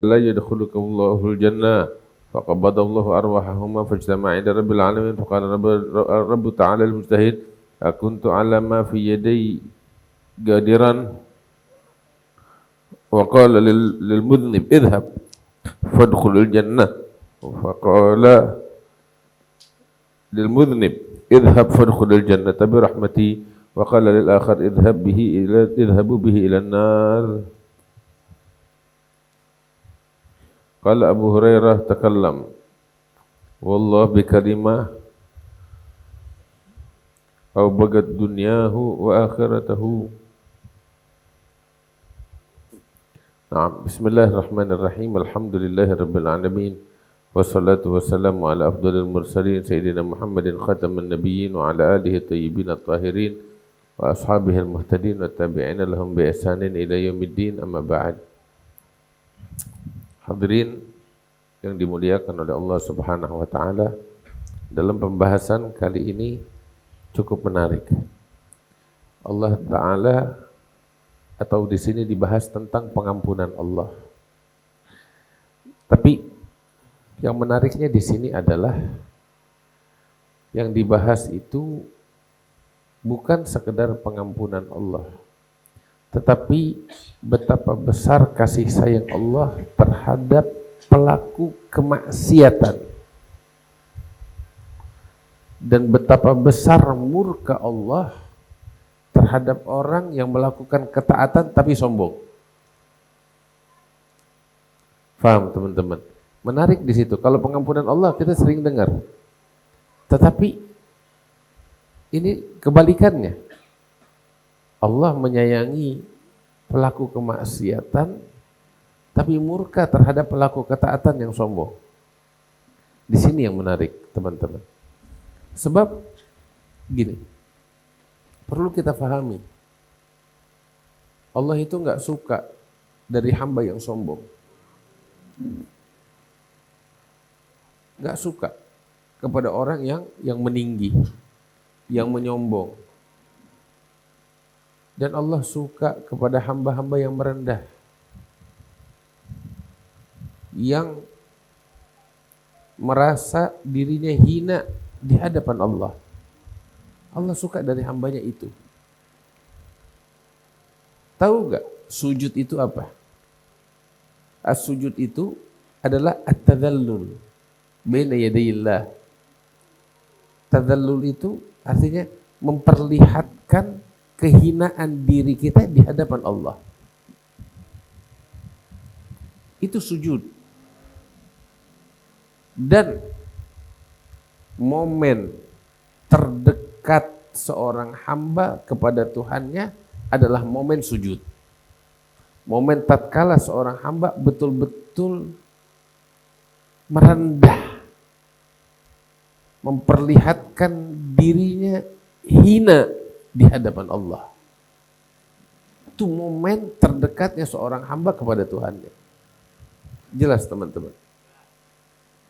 لا يدخلك الله الجنة فقبض الله أرواحهما فاجتمع عند رب العالمين فقال رب تعالى المجتهد أكنت على ما في يدي قادرا وقال للمذنب اذهب فادخل الجنة فقال للمذنب اذهب فادخل الجنة برحمتي وقال للآخر اذهبوا به إلى النار. قال أبو هريرة تكلم والله بكلمة أو بغت دنياه وآخرته. نعم. بسم الله الرحمن الرحيم الحمد لله رب العالمين والصلاة والسلام على أفضل المرسلين سيدنا محمد خاتم النبيين وعلى آله الطيبين الطاهرين وأصحابه المهتدين والتابعين لهم بإحسان إلى يوم الدين. أما بعد. Hadirin yang dimuliakan oleh Allah Subhanahu wa taala, dalam pembahasan kali ini cukup menarik. Allah taala atau di sini dibahas tentang pengampunan Allah. Tapi yang menariknya di sini adalah yang dibahas itu bukan sekedar pengampunan Allah, tetapi betapa besar kasih sayang Allah terhadap pelaku kemaksiatan dan betapa besar murka Allah terhadap orang yang melakukan ketaatan tapi sombong. Faham teman-teman? Menarik di situ. Kalau pengampunan Allah kita sering dengar, tetapi ini kebalikannya. Allah menyayangi pelaku kemaksiatan tapi murka terhadap pelaku ketaatan yang sombong. Di sini yang menarik, teman-teman. Sebab gini, perlu kita pahami, Allah itu enggak suka dari hamba yang sombong. Enggak suka kepada orang yang meninggi, yang menyombong. Dan Allah suka kepada hamba-hamba yang merendah, yang merasa dirinya hina di hadapan Allah. Allah suka dari hambanya itu. Tahu gak sujud itu apa? As-sujud itu adalah at-tadhallul baina yadayillah. Tadhallul itu artinya memperlihatkan kehinaan diri kita di hadapan Allah. Itu sujud. Dan momen terdekat seorang hamba kepada Tuhannya adalah momen sujud. Momen tatkala seorang hamba betul-betul merendah, memperlihatkan dirinya hina di hadapan Allah. Itu momen terdekatnya seorang hamba kepada Tuhannya. Jelas teman-teman.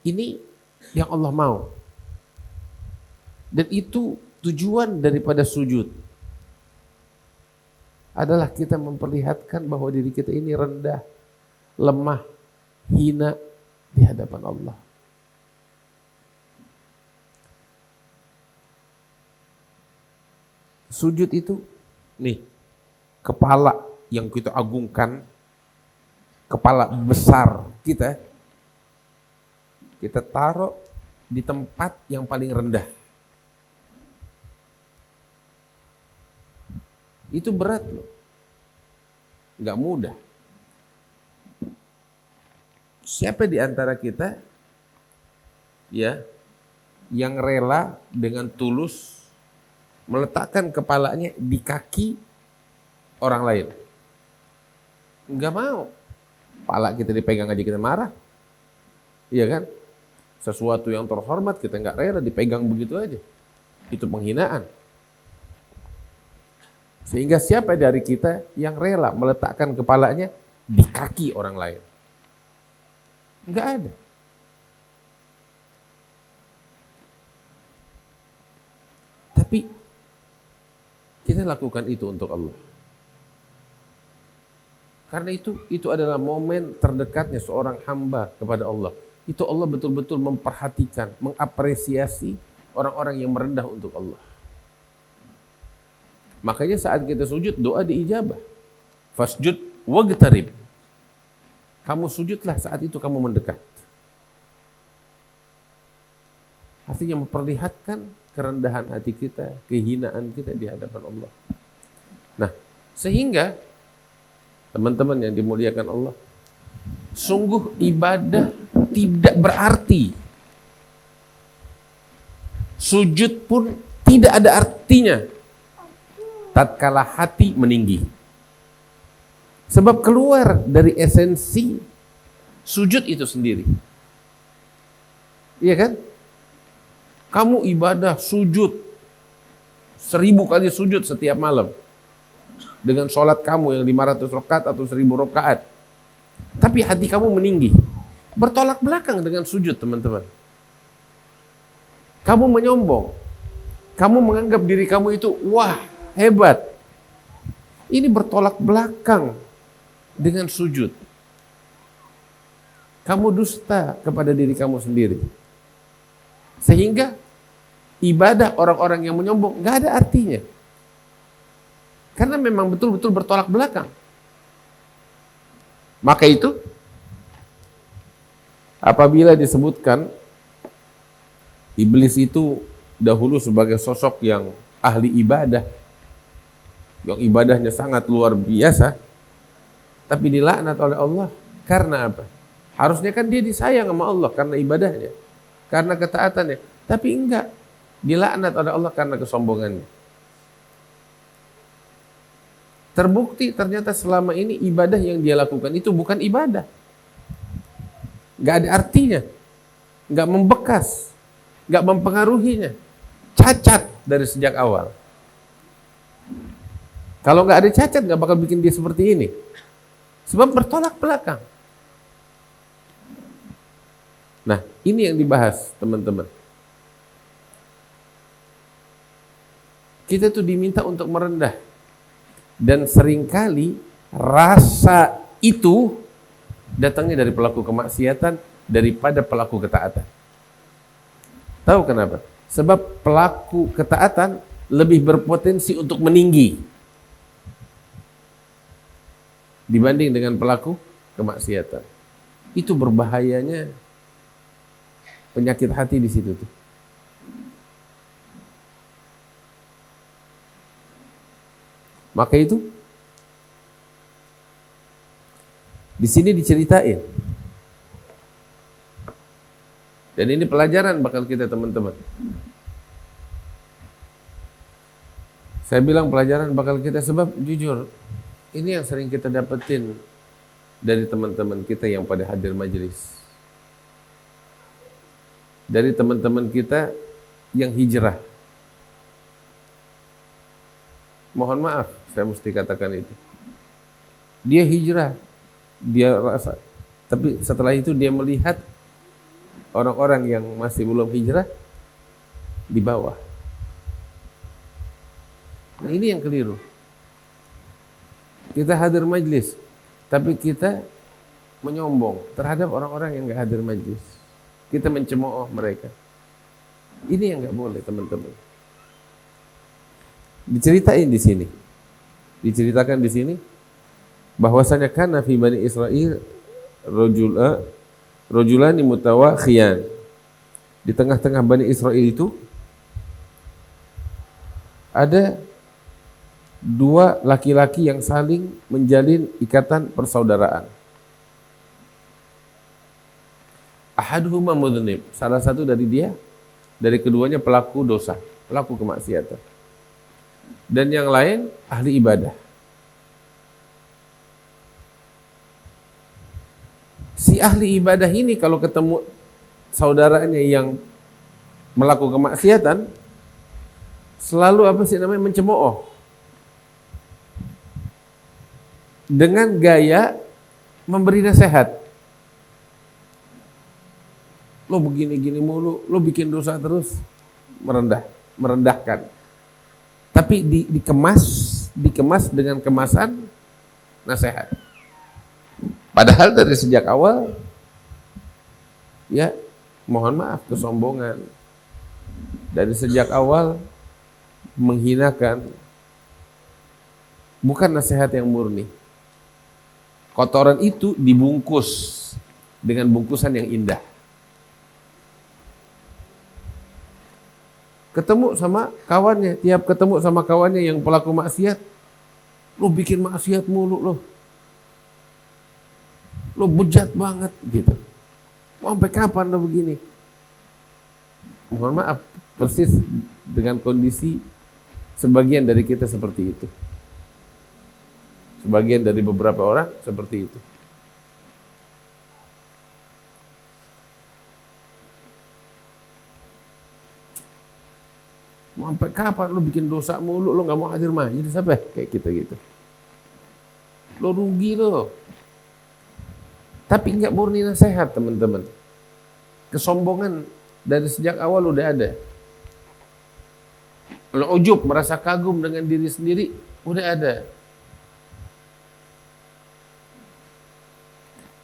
Ini yang Allah mau. Dan itu tujuan daripada sujud. Adalah kita memperlihatkan bahwa diri kita ini rendah, lemah, hina di hadapan Allah. Sujud itu, nih, kepala yang kita agungkan, kepala besar kita taruh di tempat yang paling rendah. Itu berat loh, nggak mudah. Siapa di antara kita ya yang rela dengan tulus meletakkan kepalanya di kaki orang lain? Nggak mau. Kepala kita dipegang aja kita marah, iya kan? Sesuatu yang terhormat kita nggak rela dipegang begitu aja. Itu penghinaan. Sehingga siapa dari kita yang rela meletakkan kepalanya di kaki orang lain? Nggak ada. Tapi kita lakukan itu untuk Allah. Karena itu adalah momen terdekatnya seorang hamba kepada Allah. Itu Allah betul-betul memperhatikan, mengapresiasi orang-orang yang merendah untuk Allah. Makanya saat kita sujud, doa diijabah. Fasjud waqtarib. Kamu sujudlah saat itu kamu mendekat. Artinya memperlihatkan kerendahan hati kita, kehinaan kita di hadapan Allah. Nah, sehingga teman-teman yang dimuliakan Allah, sungguh ibadah tidak berarti. Sujud pun tidak ada artinya tatkala hati meninggi. Sebab keluar dari esensi sujud itu sendiri. Iya kan? Kamu ibadah sujud 1000 kali sujud setiap malam. Dengan sholat kamu yang 500 rakaat atau 1000 rakaat. Tapi hati kamu meninggi. Bertolak belakang dengan sujud, teman-teman. Kamu menyombong. Kamu menganggap diri kamu itu, wah, hebat. Ini bertolak belakang dengan sujud. Kamu dusta kepada diri kamu sendiri. Sehingga ibadah orang-orang yang menyombong gak ada artinya. Karena memang betul-betul bertolak belakang. Maka itu, apabila disebutkan iblis itu dahulu sebagai sosok yang ahli ibadah, yang ibadahnya sangat luar biasa, tapi dilaknat oleh Allah. Karena apa? Harusnya kan dia disayang sama Allah karena ibadahnya, karena ketaatannya. Tapi enggak, dilaknat oleh Allah karena kesombongannya. Terbukti ternyata selama ini ibadah yang dia lakukan itu bukan ibadah. Gak ada artinya. Gak membekas. Gak mempengaruhinya. Cacat dari sejak awal. Kalau gak ada cacat gak bakal bikin dia seperti ini. Sebab bertolak belakang. Nah, ini yang dibahas teman-teman. Kita tuh diminta untuk merendah. Dan seringkali rasa itu datangnya dari pelaku kemaksiatan daripada pelaku ketaatan. Tahu kenapa? Sebab pelaku ketaatan lebih berpotensi untuk meninggi dibanding dengan pelaku kemaksiatan. Itu berbahayanya penyakit hati di situ tuh. Maka itu di sini diceritain. Dan ini pelajaran bakal kita teman-teman. Saya bilang pelajaran bakal kita sebab jujur ini yang sering kita dapetin dari teman-teman kita yang pada hadir majelis. Dari teman-teman kita yang hijrah. Mohon maaf, saya mesti katakan itu. Dia hijrah, dia rasa. Tapi setelah itu dia melihat orang-orang yang masih belum hijrah di bawah. Nah, ini yang keliru. Kita hadir majlis, tapi kita menyombong terhadap orang-orang yang gak hadir majlis. Kita mencemooh mereka. Ini yang gak boleh, teman-teman. Diceritain di sini. Diceritakan di sini bahwasanya kana fi Bani Israil rajulani mutawakhiyan. Di tengah-tengah Bani Israil itu ada dua laki-laki yang saling menjalin ikatan persaudaraan. Ahaduhuma mudhnib, salah satu dari keduanya pelaku dosa, pelaku kemaksiatan. Dan yang lain ahli ibadah. Si ahli ibadah ini kalau ketemu saudaranya yang melakukan kemaksiatan, selalu mencemooh. Dengan gaya memberi nasihat. Lo begini-gini mulu, lo bikin dosa terus, merendahkan. Tapi dikemas dengan kemasan nasihat. Padahal dari sejak awal, ya mohon maaf, kesombongan. Dari sejak awal menghinakan, bukan nasihat yang murni. Kotoran itu dibungkus dengan bungkusan yang indah. Ketemu sama kawannya, tiap ketemu sama kawannya yang pelaku maksiat, lo bikin maksiat mulu lo bejat banget gitu. Mau sampai kapan lo begini? Mohon maaf, persis dengan kondisi sebagian dari kita seperti itu. Sebagian dari beberapa orang seperti itu. Mau sampai kapan lo bikin dosa mulu, lo nggak mau hadir majelis sampai kayak kita gitu. Lo rugi lo. Tapi nggak murni nasihat teman-teman. Kesombongan dari sejak awal udah ada. Lo ujub, merasa kagum dengan diri sendiri, udah ada.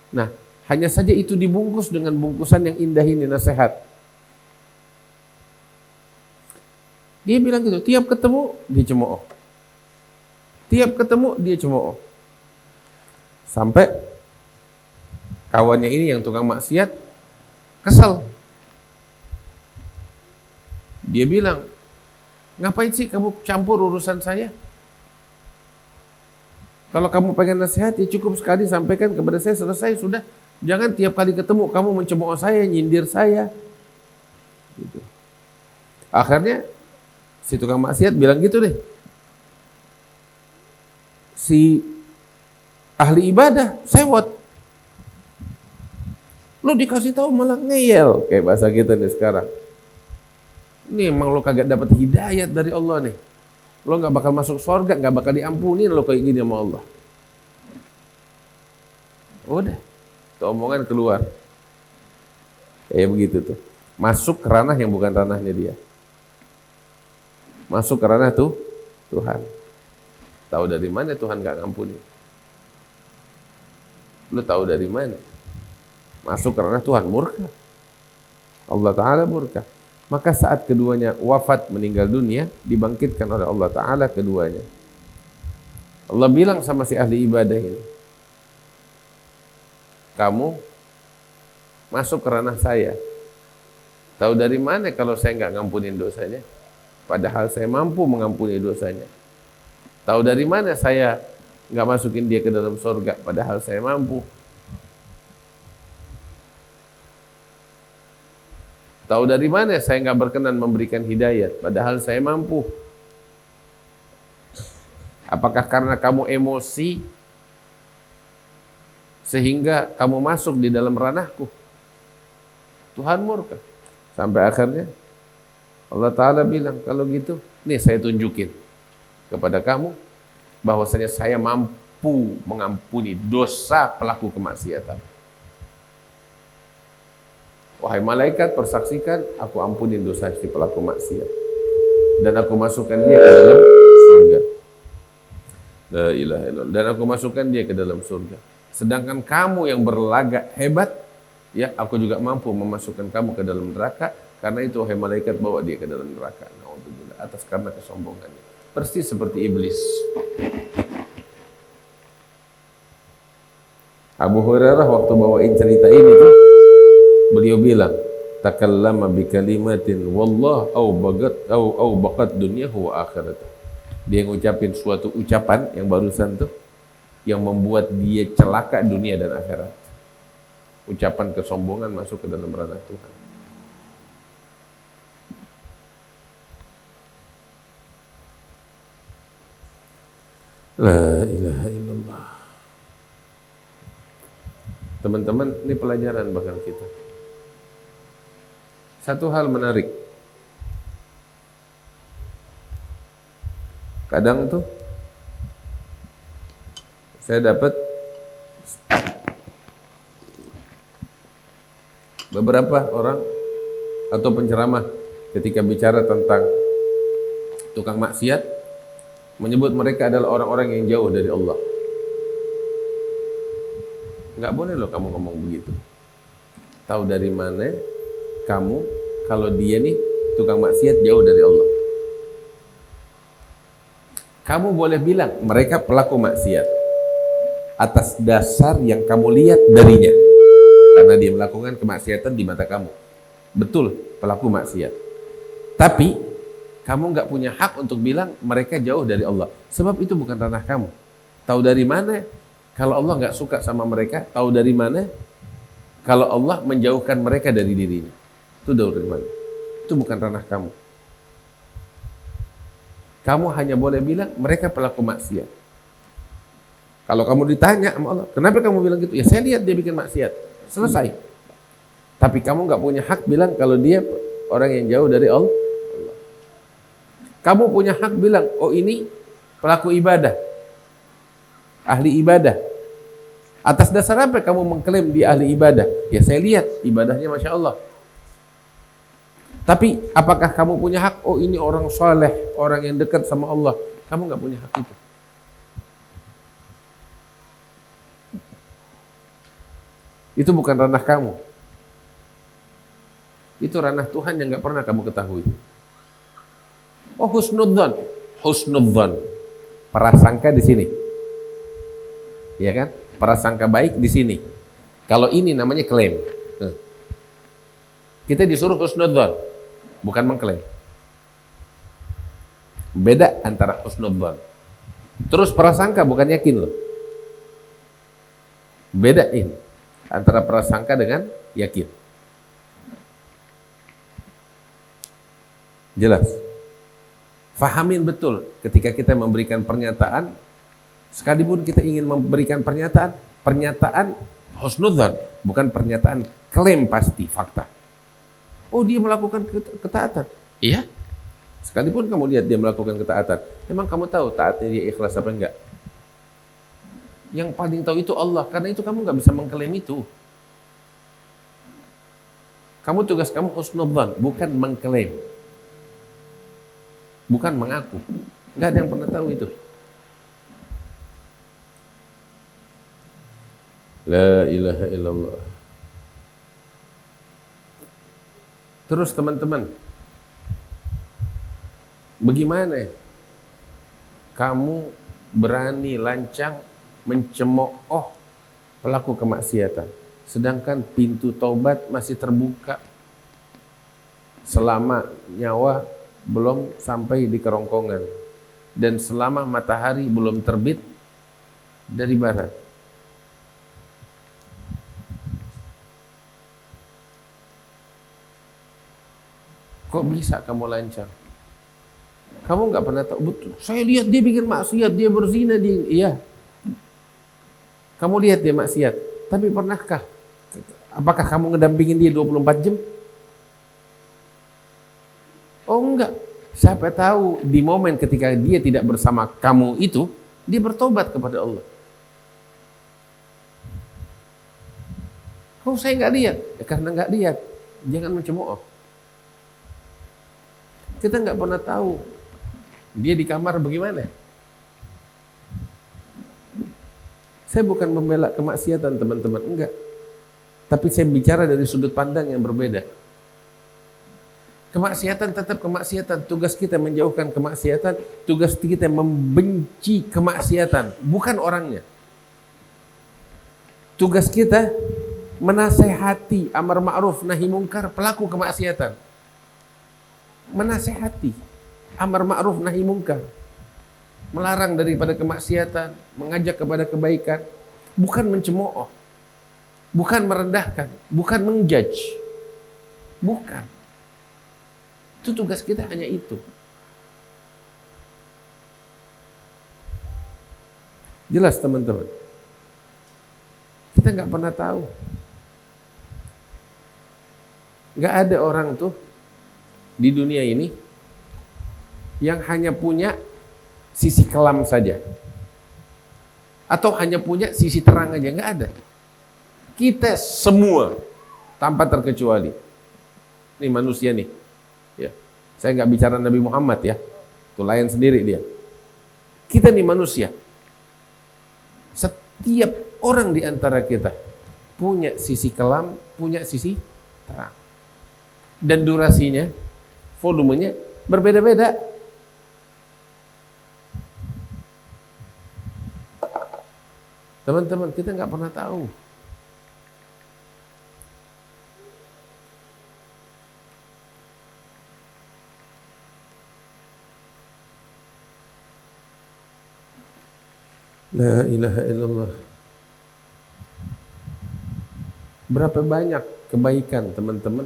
Nah, hanya saja itu dibungkus dengan bungkusan yang indah ini, nasihat. Dia bilang gitu, tiap ketemu dia cemooh. Tiap ketemu dia cemooh. Sampai kawannya ini yang tukang maksiat kesel. Dia bilang, ngapain sih kamu campur urusan saya? Kalau kamu pengen nasihat ya cukup sekali sampaikan kepada saya, selesai sudah. Jangan tiap kali ketemu kamu mencemooh saya, nyindir saya. Gitu. Akhirnya si tukang maksiat bilang gitu deh. Si ahli ibadah sewot. Lo dikasih tahu malah ngeyel, kayak bahasa kita nih sekarang. Ini emang lo kagak dapat hidayat dari Allah nih. Lo nggak bakal masuk surga, nggak bakal diampuni lo kayak gini sama Allah. Udah, tuh omongan keluar. Kayak begitu tuh. Masuk ke ranah yang bukan ranahnya dia. Masuk ke ranah tuh Tuhan. Tahu dari mana Tuhan nggak ngampuni? Lo tahu dari mana? Masuk ke ranah Tuhan, murka. Allah Ta'ala murka. Maka saat keduanya wafat, meninggal dunia, dibangkitkan oleh Allah Ta'ala keduanya. Allah bilang sama si ahli ibadah ini, kamu masuk ke ranah saya. Tahu dari mana kalau saya nggak ngampunin dosanya? Padahal saya mampu mengampuni dosanya. Tahu dari mana saya nggak masukin dia ke dalam surga? Padahal saya mampu. Tahu dari mana saya nggak berkenan memberikan hidayat, padahal saya mampu. Apakah karena kamu emosi sehingga kamu masuk di dalam ranahku? Tuhan murka. Sampai akhirnya Allah Ta'ala bilang, kalau gitu, nih saya tunjukin kepada kamu bahwasanya saya mampu mengampuni dosa pelaku kemaksiatan. Wahai malaikat, persaksikan, aku ampunin dosa si pelaku maksiat. Dan aku masukkan dia ke dalam surga. La ilaha illallah. Dan aku masukkan dia ke dalam surga. Sedangkan kamu yang berlagak hebat, ya aku juga mampu memasukkan kamu ke dalam neraka. Karena itu, wahai malaikat, bawa dia ke dalam neraka. Na'udzubillah, atas karena kesombongannya. Persis seperti iblis. Abu Hurairah waktu bawain cerita ini tuh, beliau bilang, takallama bi kalimatin wallah au baqat dunyahu wa akhiratuh. Dia ngucapin suatu ucapan yang barusan tuh yang membuat dia celaka dunia dan akhirat. Ucapan kesombongan masuk ke dalam ranah Tuhan. La ilaha illallah. Teman-teman, ini pelajaran bahkan kita. Satu hal menarik. Kadang tuh saya dapat beberapa orang atau penceramah ketika bicara tentang tukang maksiat menyebut mereka adalah orang-orang yang jauh dari Allah. Nggak boleh loh kamu ngomong begitu. Tahu dari mana kamu kalau dia nih tukang maksiat jauh dari Allah? Kamu boleh bilang mereka pelaku maksiat atas dasar yang kamu lihat darinya, karena dia melakukan kemaksiatan di mata kamu. Betul, pelaku maksiat. Tapi kamu nggak punya hak untuk bilang mereka jauh dari Allah, sebab itu bukan ranah kamu. Tahu dari mana kalau Allah nggak suka sama mereka? Tahu dari mana kalau Allah menjauhkan mereka dari dirinya? Itu dari mana? Itu bukan ranah kamu. Kamu hanya boleh bilang mereka pelaku maksiat. Kalau kamu ditanya sama Allah, kenapa kamu bilang gitu? Ya saya lihat dia bikin maksiat. Selesai. Tapi kamu nggak punya hak bilang kalau dia orang yang jauh dari Allah. Kamu punya hak bilang, oh ini pelaku ibadah, ahli ibadah. Atas dasar apa kamu mengklaim dia ahli ibadah? Ya saya lihat ibadahnya Masya Allah. Tapi apakah kamu punya hak, oh ini orang soleh, orang yang dekat sama Allah? Kamu nggak punya hak itu. Itu bukan ranah kamu. Itu ranah Tuhan yang nggak pernah kamu ketahui. Oh husnudzon, husnudzon, prasangka di sini, ya kan? Prasangka baik di sini. Kalau ini namanya klaim. Kita disuruh husnudzon, bukan mengklaim. Beda antara husnudzon. Terus prasangka bukan yakin loh. Bedain antara prasangka dengan yakin. Jelas? Fahamin betul ketika kita memberikan pernyataan, sekalipun kita ingin memberikan pernyataan husnudzon, bukan pernyataan klaim pasti fakta. Oh dia melakukan ketaatan. Iya. Sekalipun kamu lihat dia melakukan ketaatan, memang kamu tahu taatnya dia ikhlas apa enggak? Yang paling tahu itu Allah, karena itu kamu nggak bisa mengklaim itu. Kamu tugas kamu husnudzon, bukan mengklaim. Bukan mengaku. Nggak ada yang pernah tahu itu. La ilaha illallah. Terus teman-teman, bagaimana kamu berani lancang mencemooh pelaku kemaksiatan, sedangkan pintu taubat masih terbuka selama nyawa belum sampai di kerongkongan dan selama matahari belum terbit dari barat. Kok bisa kamu lancang? Kamu nggak pernah tahu, betul. Saya lihat dia bikin maksiat, dia berzina, iya. Kamu lihat dia maksiat, tapi pernahkah? Apakah kamu ngedampingin dia 24 jam? Oh enggak. Siapa tahu di momen ketika dia tidak bersama kamu itu, dia bertobat kepada Allah. Oh saya nggak lihat, ya karena nggak lihat, jangan mencemooh. Kita nggak pernah tahu dia di kamar bagaimana. Saya bukan membela kemaksiatan teman-teman, enggak. Tapi saya bicara dari sudut pandang yang berbeda. Kemaksiatan tetap kemaksiatan. Tugas kita menjauhkan kemaksiatan. Tugas kita membenci kemaksiatan, bukan orangnya. Tugas kita menasehati amar ma'ruf nahi mungkar pelaku kemaksiatan. Menasehati amar ma'ruf nahi mungkar, melarang daripada kemaksiatan, mengajak kepada kebaikan, bukan mencemooh, bukan merendahkan, bukan menjudge, bukan. Itu tugas kita hanya itu. Jelas teman-teman? Kita nggak pernah tahu. Nggak ada orang tuh di dunia ini yang hanya punya sisi kelam saja, atau hanya punya sisi terang aja, nggak ada. Kita semua tanpa terkecuali, ini manusia nih, ya. Saya nggak bicara Nabi Muhammad ya, itu lain sendiri dia. Kita nih manusia, setiap orang di antara kita punya sisi kelam, punya sisi terang. Dan durasinya, volumenya berbeda-beda. Teman-teman, kita nggak pernah tahu. La ilaha illallah. Berapa banyak kebaikan teman-teman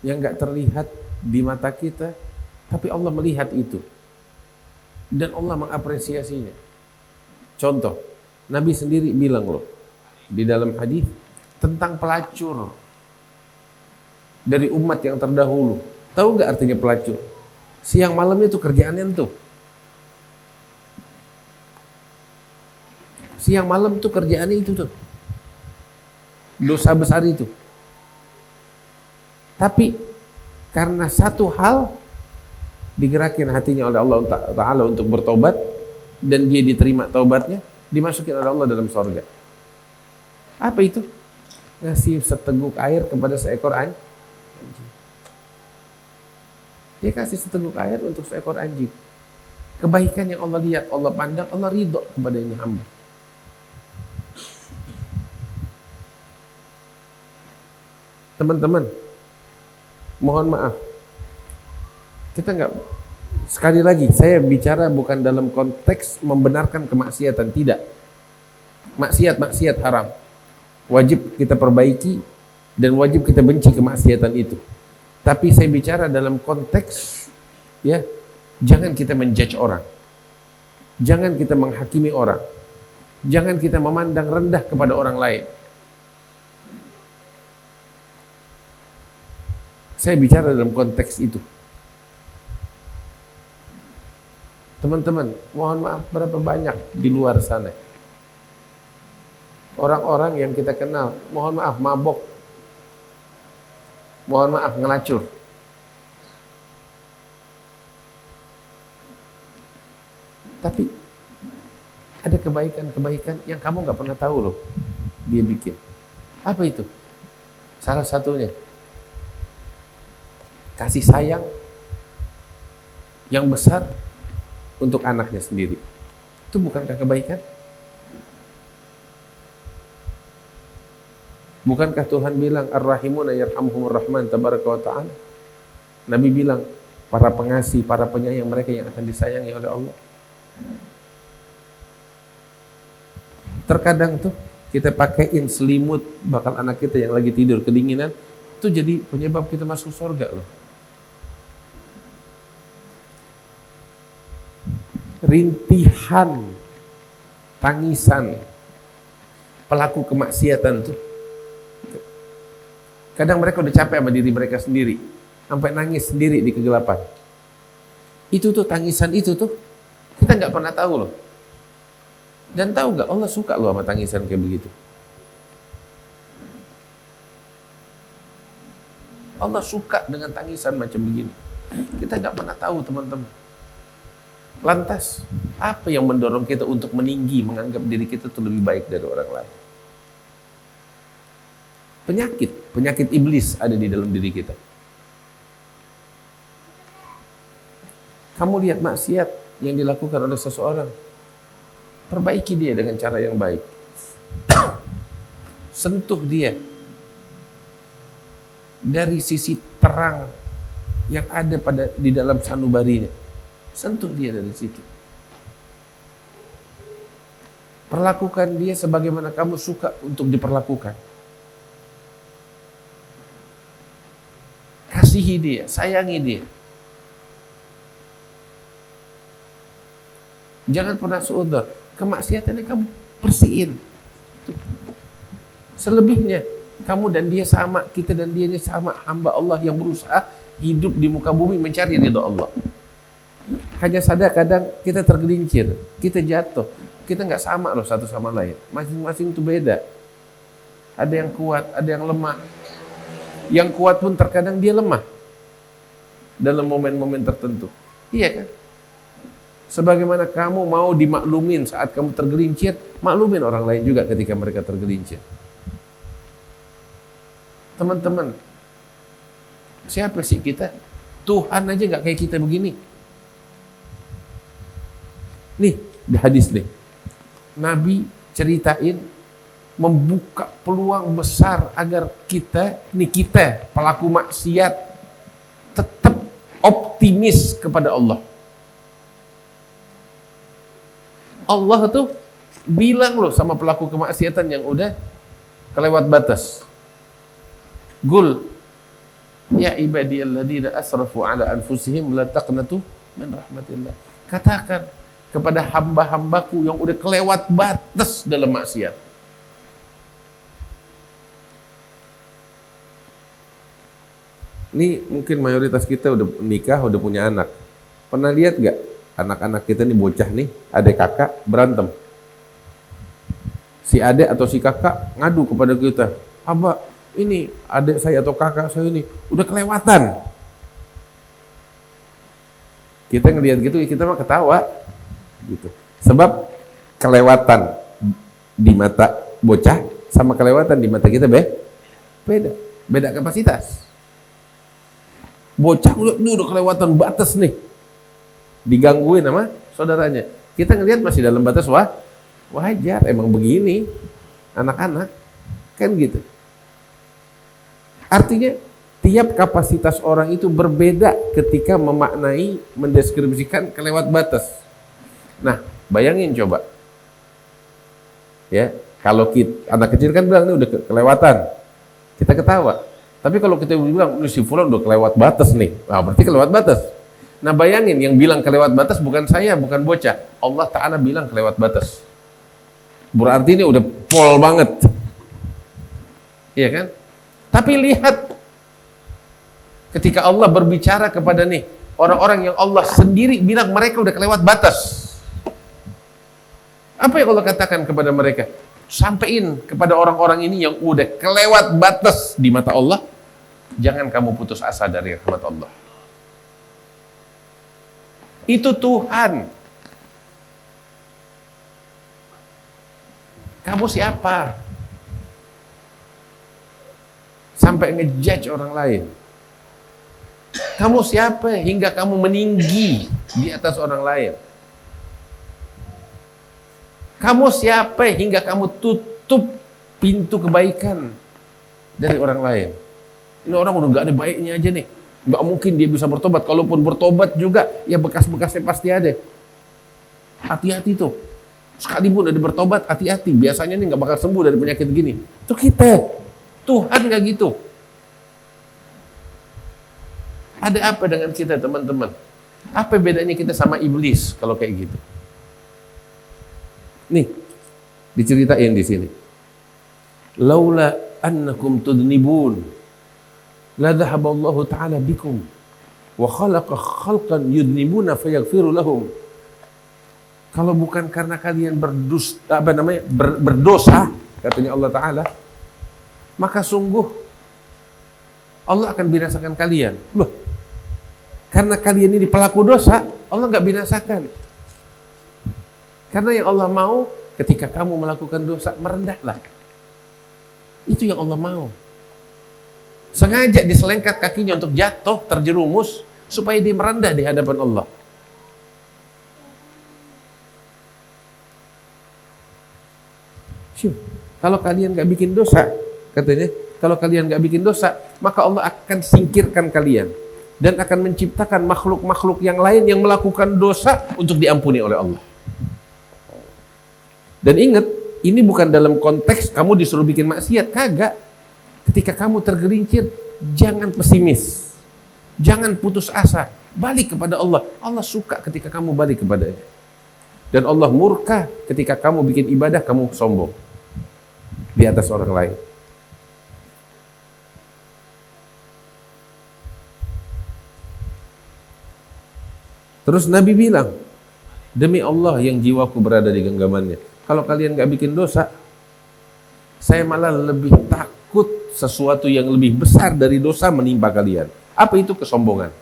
yang nggak terlihat di mata kita, tapi Allah melihat itu dan Allah mengapresiasinya. Contoh, Nabi sendiri bilang loh di dalam hadis tentang pelacur dari umat yang terdahulu. Tahu nggak artinya pelacur? Siang malam itu kerjaannya tuh. Siang malam tuh kerjaannya itu tuh. Dosa besar itu. Tapi karena satu hal digerakin hatinya oleh Allah Ta'ala untuk bertobat dan dia diterima taubatnya, dimasukin oleh Allah dalam surga. Apa itu? Ngasih seteguk air kepada seekor anjing. Dia kasih seteguk air untuk seekor anjing. Kebaikan yang Allah lihat, Allah pandang, Allah ridho kepada ini hamba. Teman-teman, mohon maaf, kita nggak, sekali lagi saya bicara bukan dalam konteks membenarkan kemaksiatan, tidak. Maksiat haram, wajib kita perbaiki dan wajib kita benci kemaksiatan itu. Tapi saya bicara dalam konteks, ya, jangan kita menjudge orang, jangan kita menghakimi orang, jangan kita memandang rendah kepada orang lain. Saya bicara dalam konteks itu. Teman-teman, mohon maaf, berapa banyak di luar sana orang-orang yang kita kenal, mohon maaf, mabok, mohon maaf, ngelacur. Tapi ada kebaikan-kebaikan yang kamu nggak pernah tahu loh dia bikin. Apa itu? Salah satunya kasih sayang yang besar untuk anaknya sendiri. Itu bukankah kebaikan? Bukankah Tuhan bilang Ar-Rahimuna yarhamhumur Rahman tabaraka wa ta'ala? Nabi bilang para pengasih, para penyayang, mereka yang akan disayangi oleh Allah. Terkadang tuh kita pakaiin selimut bakal anak kita yang lagi tidur kedinginan, itu jadi penyebab kita masuk surga loh. Rintihan, tangisan pelaku kemaksiatan tuh, kadang mereka udah capek sama diri mereka sendiri, sampai nangis sendiri di kegelapan. Itu tuh, tangisan itu tuh kita nggak pernah tahu loh. Dan tahu nggak, Allah suka loh sama tangisan kayak begitu. Allah suka dengan tangisan macam begini. Kita nggak pernah tahu, teman-teman. Lantas, apa yang mendorong kita untuk meninggi, menganggap diri kita itu lebih baik dari orang lain? Penyakit iblis ada di dalam diri kita. Kamu lihat maksiat yang dilakukan oleh seseorang, perbaiki dia dengan cara yang baik. Sentuh dia dari sisi terang yang ada di dalam sanubarinya. Sentuh dia dari situ. Perlakukan dia sebagaimana kamu suka untuk diperlakukan. Kasihi dia, sayangi dia. Jangan pernah suudzon. Kemaksiatannya kamu bersihin. Selebihnya, kamu dan dia sama, kita dan dia ini sama, hamba Allah yang berusaha hidup di muka bumi mencari ridha Allah. Hanya saja kadang kita tergelincir, kita jatuh, kita nggak sama loh satu sama lain. Masing-masing itu beda. Ada yang kuat, ada yang lemah. Yang kuat pun terkadang dia lemah dalam momen-momen tertentu. Iya kan? Sebagaimana kamu mau dimaklumin saat kamu tergelincir, maklumin orang lain juga ketika mereka tergelincir. Teman-teman, siapa sih kita? Tuhan aja nggak kayak kita begini. Nih, di hadis nih, Nabi ceritain membuka peluang besar agar kita pelaku maksiat tetap optimis kepada Allah. Allah tuh bilang loh sama pelaku kemaksiatan yang udah kelewat batas. Gul ya ibadiyalladzina asrafu ala anfusihim la taqnatu min rahmatillah. Katakan kepada hamba-hambaku yang udah kelewat batas dalam maksiat. Ini mungkin mayoritas kita udah nikah, udah punya anak. Pernah lihat gak anak-anak kita nih, bocah nih, adik kakak berantem. Si adik atau si kakak ngadu kepada kita, "Abah, ini adik saya atau kakak saya ini udah kelewatan." Kita ngelihat gitu, kita mah ketawa gitu. Sebab kelewatan di mata bocah sama kelewatan di mata kita beda kapasitas. Bocah udah kelewatan batas nih, digangguin sama saudaranya. Kita ngelihat masih dalam batas wajar, emang begini anak-anak kan gitu. Artinya tiap kapasitas orang itu berbeda ketika memaknai, mendeskripsikan kelewat batas. Nah, bayangin coba ya, kalau anak kecil kan bilang ini udah kelewatan, kita ketawa. Tapi kalau kita bilang si fulan udah kelewat batas nih, nah berarti kelewat batas. Nah bayangin, yang bilang kelewat batas bukan saya, bukan bocah. Allah Ta'ala bilang kelewat batas. Berarti ini udah pol banget. Iya kan? Tapi lihat, ketika Allah berbicara kepada nih orang-orang yang Allah sendiri bilang mereka udah kelewat batas. Apa yang Allah katakan kepada mereka? Sampaiin kepada orang-orang ini yang udah kelewat batas di mata Allah, jangan kamu putus asa dari rahmat Allah. Itu Tuhan. Kamu siapa? Sampai ngejudge orang lain. Kamu siapa hingga kamu meninggi di atas orang lain? Kamu siapa hingga kamu tutup pintu kebaikan dari orang lain? Ini orang udah gak ada baiknya aja nih. Gak mungkin dia bisa bertobat. Kalaupun bertobat juga, ya bekas-bekasnya pasti ada. Hati-hati tuh. Sekalipun udah bertobat, hati-hati. Biasanya nih gak bakal sembuh dari penyakit gini. Itu kita. Tuhan gak gitu. Ada apa dengan kita, teman-teman? Apa bedanya kita sama iblis kalau kayak gitu? Nih, diceritain di sini. Laula annakum tudnibun la dhahaba Allah Ta'ala bikum wa khalaqa khalqan yudnibuna fayaghfiru lahum. Kalau bukan karena kalian berdosa, katanya Allah Ta'ala, maka sungguh Allah akan binasakan kalian. Loh, karena kalian ini pelaku dosa, Allah nggak binasakan. Karena yang Allah mau, ketika kamu melakukan dosa, merendahlah. Itu yang Allah mau. Sengaja diselengkat kakinya untuk jatuh, terjerumus, supaya dia merendah di hadapan Allah. Kalau kalian gak bikin dosa, katanya, kalau kalian gak bikin dosa, maka Allah akan singkirkan kalian. Dan akan menciptakan makhluk-makhluk yang lain yang melakukan dosa untuk diampuni oleh Allah. Dan ingat, ini bukan dalam konteks kamu disuruh bikin maksiat, kagak. Ketika kamu tergelincir, jangan pesimis. Jangan putus asa. Balik kepada Allah. Allah suka ketika kamu balik kepadanya. Dan Allah murka ketika kamu bikin ibadah, kamu sombong di atas orang lain. Terus Nabi bilang, demi Allah yang jiwaku berada di genggamannya, kalau kalian gak bikin dosa, saya malah lebih takut sesuatu yang lebih besar dari dosa menimpa kalian. Apa itu? Kesombongan.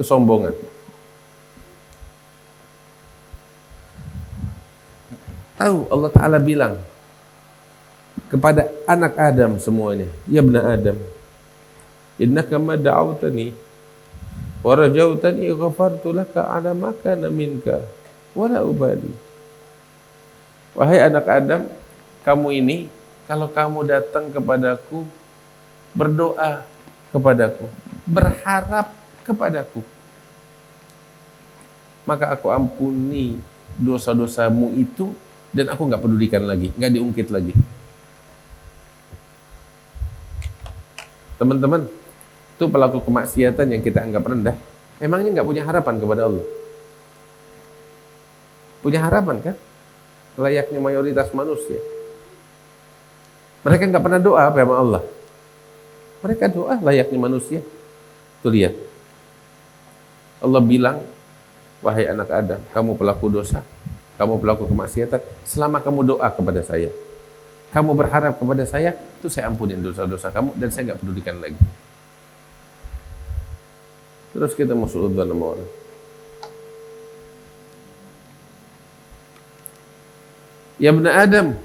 kesombongan. Tahu Allah Ta'ala bilang kepada anak Adam semuanya, ya bna Adam, innaka ma da'awtani wa rajautani ghafartu laka ala ma kana minka wa la ubali. Wahai anak Adam, kamu ini kalau kamu datang kepadaku, berdoa kepadaku, berharap kepadaku, maka aku ampuni dosa-dosamu itu dan aku nggak pedulikan lagi, nggak diungkit lagi. Teman-teman, itu pelaku kemaksiatan yang kita anggap rendah, emangnya nggak punya harapan kepada Allah? Punya harapan kan? Layaknya mayoritas manusia. Mereka nggak pernah doa apa sama Allah. Mereka doa layaknya manusia. Tuh lihat. Allah bilang, wahai anak Adam, kamu pelaku dosa, kamu pelaku kemaksiatan, selama kamu doa kepada saya, kamu berharap kepada saya, itu saya ampunin dosa-dosa kamu dan saya nggak pedulikan lagi. Terus kita mau suudzon sama orang. Ya bna Adam,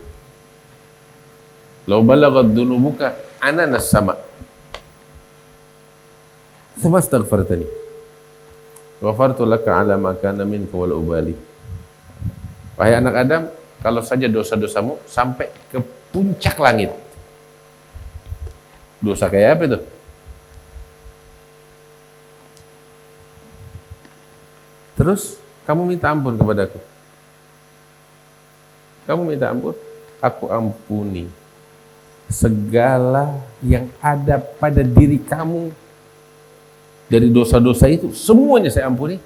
law balaghat dhunubuka ananas sama, thumma astaghfartani ghafartu laka ala ma kana minka wal ubali. Wahai anak Adam, kalau saja dosa-dosamu sampai ke puncak langit. Dosa kayak apa itu? Terus kamu minta ampun kepadaku. Kamu minta ampun, aku ampuni segala yang ada pada diri kamu dari dosa-dosa itu, semuanya saya ampuni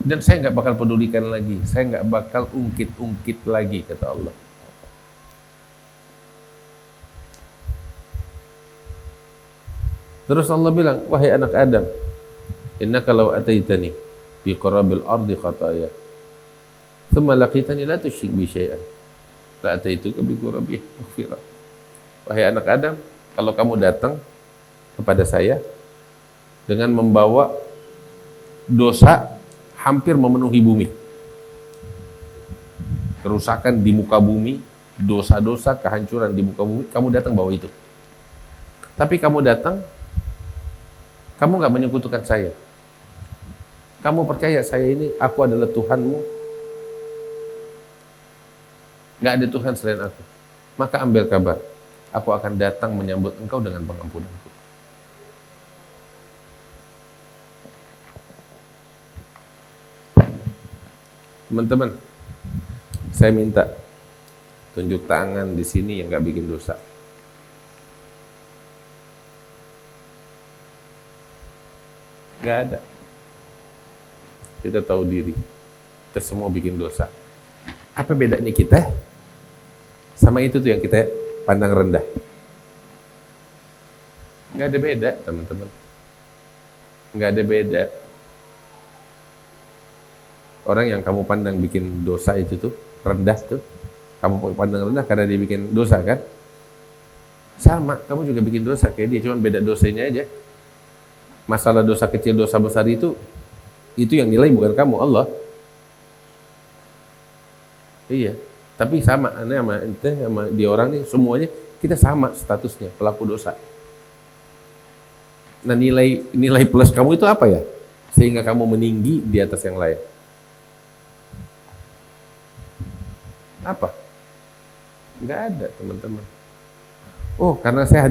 dan saya nggak bakal pedulikan lagi, saya nggak bakal ungkit-ungkit lagi, kata Allah. Terus Allah bilang, wahai anak Adam, innaka law ataitani bi qarabil ardi khataya thumma laqitani la tusyrik bi syai'an la ataituka bi qurabihi maghfirah. Wahai anak Adam, kalau kamu datang kepada saya dengan membawa dosa hampir memenuhi bumi, kerusakan di muka bumi, dosa-dosa, kehancuran di muka bumi, kamu datang bawa itu. Tapi kamu datang, kamu nggak menyekutukan saya. Kamu percaya saya ini, aku adalah Tuhanmu, nggak ada Tuhan selain aku. Maka ambil kabar, aku akan datang menyambut engkau dengan pengampunanku. Teman-teman, saya minta tunjuk tangan di sini yang nggak bikin dosa. Nggak ada. Kita tahu diri. Kita semua bikin dosa. Apa bedanya kita sama itu tuh yang kita pandang rendah? Nggak ada beda, teman-teman. Nggak ada beda. Orang yang kamu pandang bikin dosa itu tuh, rendah tuh, kamu pandang rendah karena dia bikin dosa kan? Sama, kamu juga bikin dosa kayak dia, cuma beda dosanya aja. Masalah dosa kecil, dosa besar itu yang nilai bukan kamu, Allah. Iya, tapi sama, aneh sama ente, sama dia orang nih, semuanya kita sama statusnya, pelaku dosa. Nah nilai plus kamu itu apa ya? Sehingga kamu meninggi di atas yang lain. Apa? Nggak ada, teman-teman. Oh, karena saya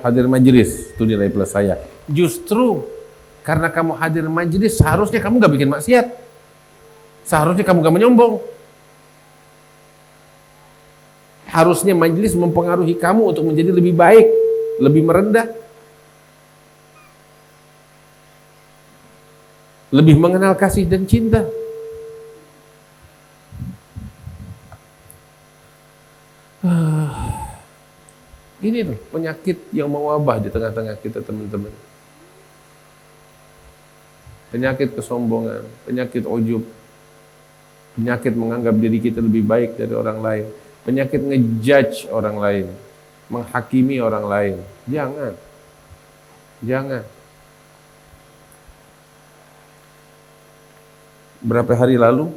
hadir majelis, itu nilai plus saya. Justru karena kamu hadir majelis, seharusnya kamu nggak bikin maksiat. Seharusnya kamu nggak menyombong. Harusnya majelis mempengaruhi kamu untuk menjadi lebih baik, lebih merendah, lebih mengenal kasih dan cinta. Ini loh penyakit yang mewabah di tengah-tengah kita, teman-teman. Penyakit kesombongan, penyakit ujub, penyakit menganggap diri kita lebih baik dari orang lain, penyakit ngejudge orang lain, menghakimi orang lain. Jangan. berapa hari lalu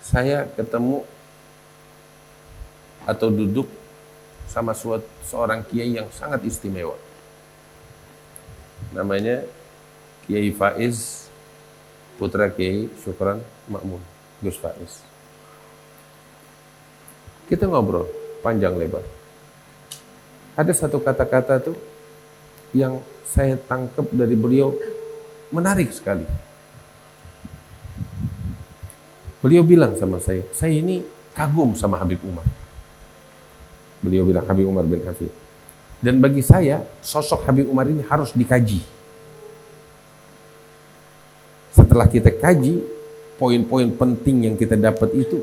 saya ketemu atau duduk sama seorang kiai yang sangat istimewa. Namanya Kiai Faiz, putra Kiai Syukran Makmun, Gus Faiz. Kita ngobrol panjang lebar. Ada satu kata-kata tuh yang saya tangkap dari beliau menarik sekali. Beliau bilang sama saya ini kagum sama Habib Umar. Beliau bilang Habib Umar bin Hafid. Dan bagi saya, sosok Habib Umar ini harus dikaji. Setelah kita kaji, poin-poin penting yang kita dapat itu,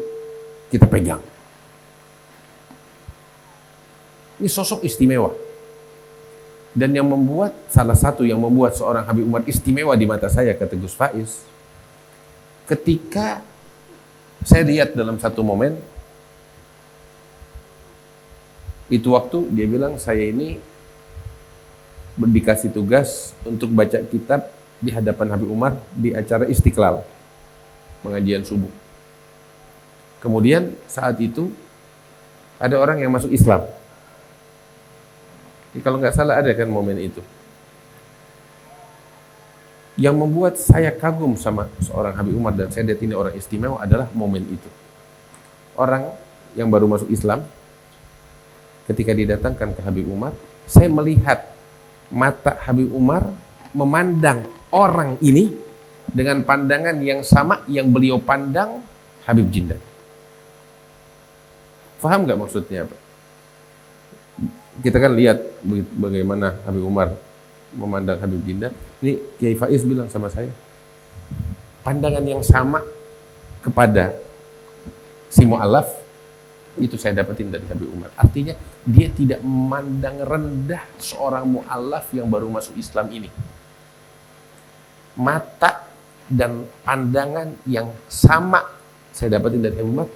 kita pegang. Ini sosok istimewa. Dan yang membuat, salah satu yang membuat seorang Habib Umar istimewa di mata saya, kata Gus Faiz, ketika saya lihat dalam satu momen, itu waktu dia bilang, saya ini dikasih tugas untuk baca kitab di hadapan Habib Umar di acara Istiqlal, pengajian subuh. Kemudian saat itu ada orang yang masuk Islam. Jadi, kalau nggak salah ada kan momen itu. Yang membuat saya kagum sama seorang Habib Umar dan saya lihat ini orang istimewa adalah momen itu. Orang yang baru masuk Islam, ketika didatangkan ke Habib Umar, saya melihat mata Habib Umar memandang orang ini dengan pandangan yang sama yang beliau pandang Habib Jindan. Faham nggak maksudnya apa? Kita kan lihat bagaimana Habib Umar memandang Habib Jindan. Ini Kiai Faiz bilang sama saya, pandangan yang sama kepada si mu'alaf itu saya dapetin dari Habib Umar. Artinya dia tidak memandang rendah seorang mu'alaf yang baru masuk Islam ini. Mata dan pandangan yang sama saya dapetin dari Habib Umar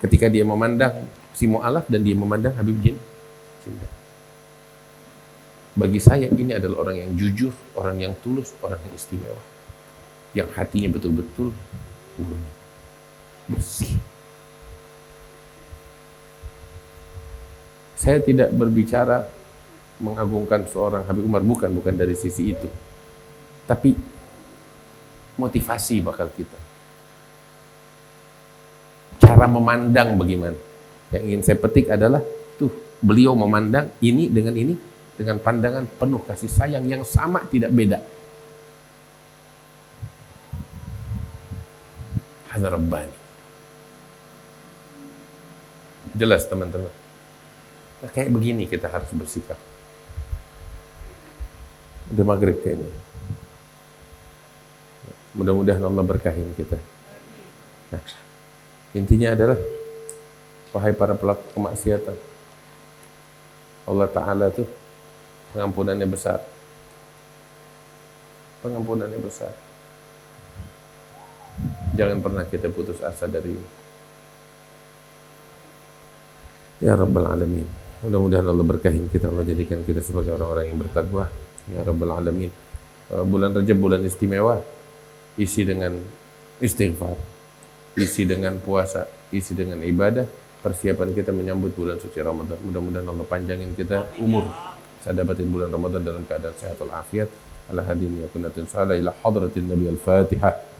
ketika dia memandang si mu'alaf dan dia memandang Habib Jindan. Bagi saya ini adalah orang yang jujur, orang yang tulus, orang yang istimewa, yang hatinya betul-betul bersih. Saya tidak berbicara mengagungkan seorang Habib Umar, bukan dari sisi itu. Tapi motivasi bakal kita. Cara memandang bagaimana. Yang ingin saya petik adalah tuh beliau memandang ini dengan pandangan penuh kasih sayang yang sama, tidak beda. Hadza Rabbani. Jelas teman-teman. Nah, kayak begini kita harus bersikap. Udah maghrib kayaknya. Mudah-mudahan Allah berkahin kita. Nah, intinya adalah, wahai para pelaku kemaksiatan, Allah Ta'ala tuh pengampunannya besar. Pengampunannya besar. Jangan pernah kita putus asa dari ini. Ya Rabbal Alamin. Mudah-mudahan Allah berkahin kita, Allah jadikan kita sebagai orang-orang yang bertakwa. Ya Rabbal Alamin. Bulan Rajab bulan istimewa, isi dengan istighfar, isi dengan puasa, isi dengan ibadah. Persiapan kita menyambut bulan suci Ramadan. Mudah-mudahan Allah panjangin kita umur, saya dapatin bulan Ramadan dalam keadaan sehat walafiat. Ala hadin yakunatin salah ila hadratin Nabi al-Fatihah.